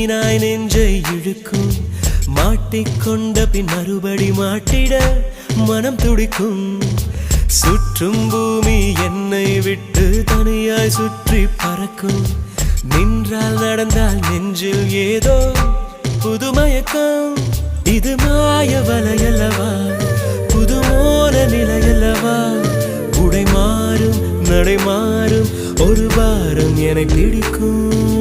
மீனாய் நெஞ்சை இழுக்கும் மாட்டிக்கொண்ட பின் மறுபடி மாட்டிட மனம் துடிக்கும் சுற்றும் பூமி என்னை விட்டு தனியாய் சுற்றி பறக்கும் நின்றால் நடந்தால் நெஞ்சில் ஏதோ புதுமயக்கம் இது மாய வலையல்லவா புதுமோன நிலையல்லவா உடை மாறும் நடை மாறும் ஒரு வாரம் என்னை பிடிக்கும்